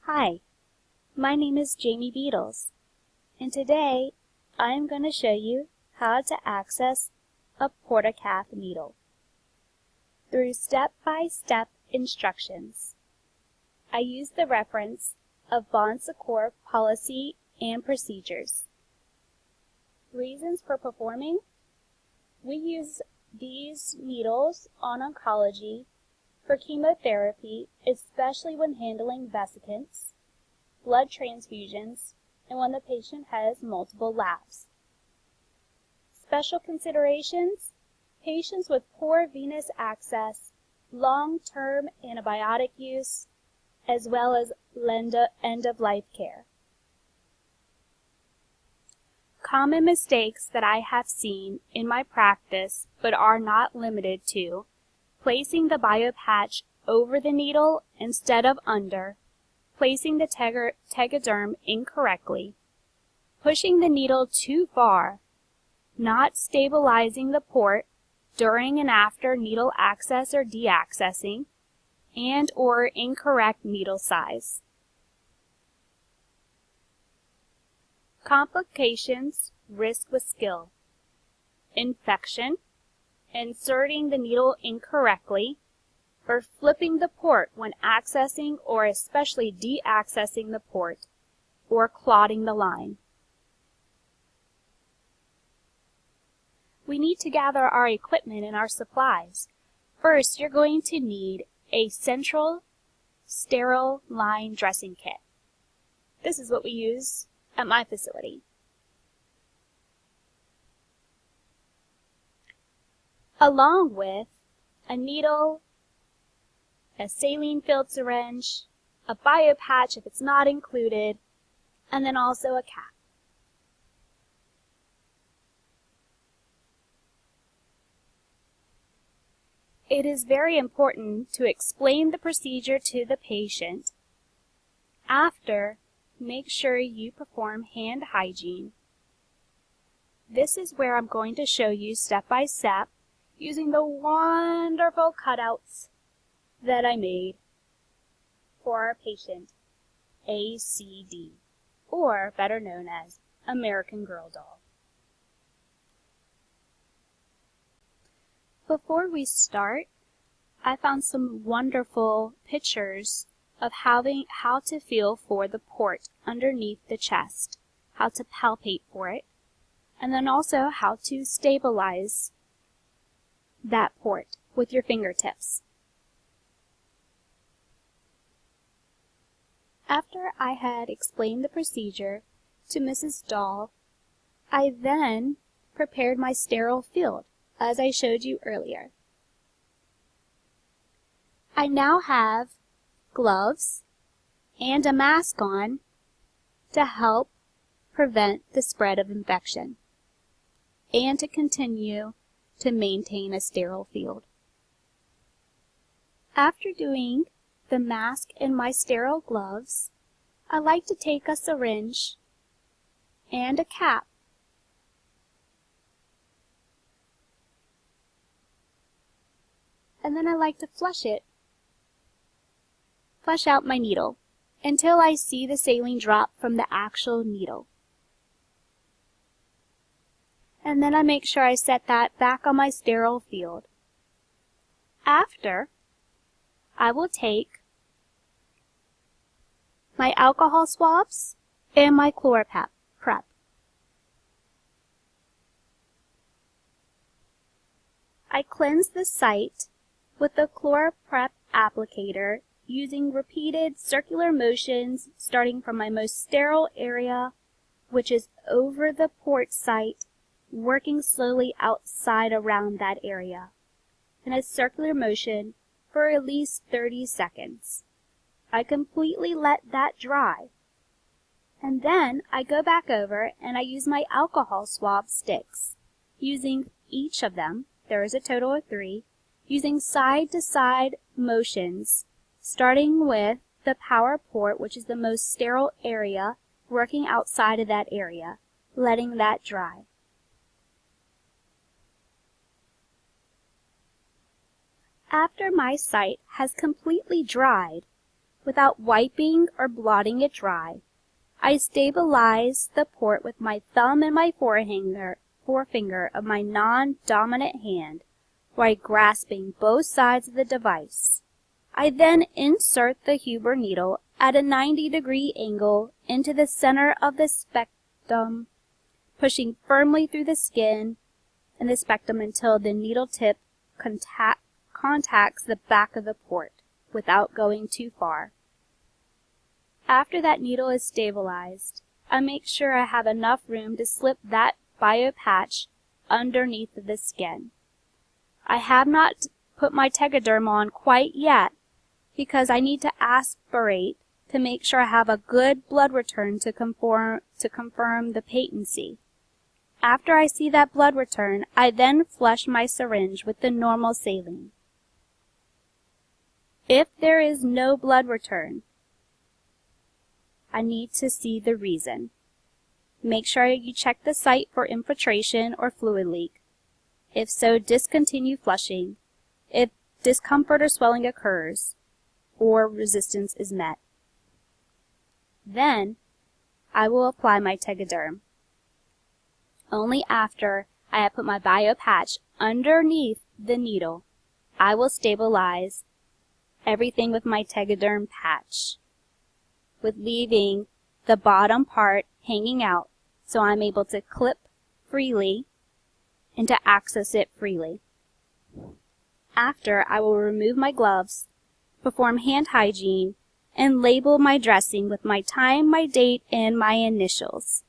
Hi, my name is Jamie Beatles, and today I am going to show you how to access a Portacath needle through step-by-step instructions. I use the reference of Bon Secours Policy and Procedures. Reasons for performing: we use these needles on oncology for chemotherapy, especially when handling vesicants, blood transfusions, and when the patient has multiple labs. Special considerations: patients with poor venous access, long-term antibiotic use, as well as end-of-life care. Common mistakes that I have seen in my practice, but are not limited to: placing the biopatch over the needle instead of under, placing the tegaderm incorrectly, pushing the needle too far, not stabilizing the port during and after needle access or deaccessing, and/or incorrect needle size. Complications, risk with skill: infection, inserting the needle incorrectly, or flipping the port when accessing or especially deaccessing the port, or clotting the line. We need to gather our equipment and our supplies. First, you're going to need a central sterile line dressing kit. This is what we use at my facility. Along with a needle, a saline-filled syringe, a biopatch if it's not included, and then also a cap. It is very important to explain the procedure to the patient. After, make sure you perform hand hygiene. This is where I'm going to show you step by step using the wonderful cutouts that I made for our patient, ACD, or better known as American Girl Doll. Before we start, I found some wonderful pictures of how to feel for the port underneath the chest, how to palpate for it, and then also how to stabilize that port with your fingertips. After I had explained the procedure to Mrs. Doll, I then prepared my sterile field, as I showed you earlier. I now have gloves and a mask on to help prevent the spread of infection and to continue to maintain a sterile field. After doing the mask and my sterile gloves, I like to take a syringe and a cap and then I like to flush out my needle until I see the saline drop from the actual needle. And then I make sure I set that back on my sterile field. After, I will take my alcohol swabs and my ChloraPrep. I cleanse the site with the ChloraPrep applicator using repeated circular motions starting from my most sterile area, which is over the port site, working slowly outside around that area in a circular motion for at least 30 seconds. I completely let that dry, and then I go back over and I use my alcohol swab sticks, using each of them, there is a total of 3, using side-to-side motions, starting with the power port, which is the most sterile area, working outside of that area, letting that dry. After my site has completely dried, without wiping or blotting it dry. I stabilize the port with my thumb and my forefinger of my non-dominant hand while grasping both sides of the device. I then insert the Huber needle at a 90-degree angle into the center of the septum, pushing firmly through the skin and the septum until the needle tip contacts the back of the port without going too far. After that needle is stabilized, I make sure I have enough room to slip that biopatch underneath the skin. I have not put my Tegaderm on quite yet because I need to aspirate to make sure I have a good blood return to confirm the patency. After I see that blood return, I then flush my syringe with the normal saline. If there is no blood return, I need to see the reason. Make sure you check the site for infiltration or fluid leak. If so, discontinue flushing if discomfort or swelling occurs or resistance is met. Then, I will apply my Tegaderm. Only after I have put my biopatch underneath the needle, I will stabilize everything with my Tegaderm patch, with leaving the bottom part hanging out so I'm able to clip freely and to access it freely. After, I will remove my gloves, perform hand hygiene, and label my dressing with my time, my date, and my initials.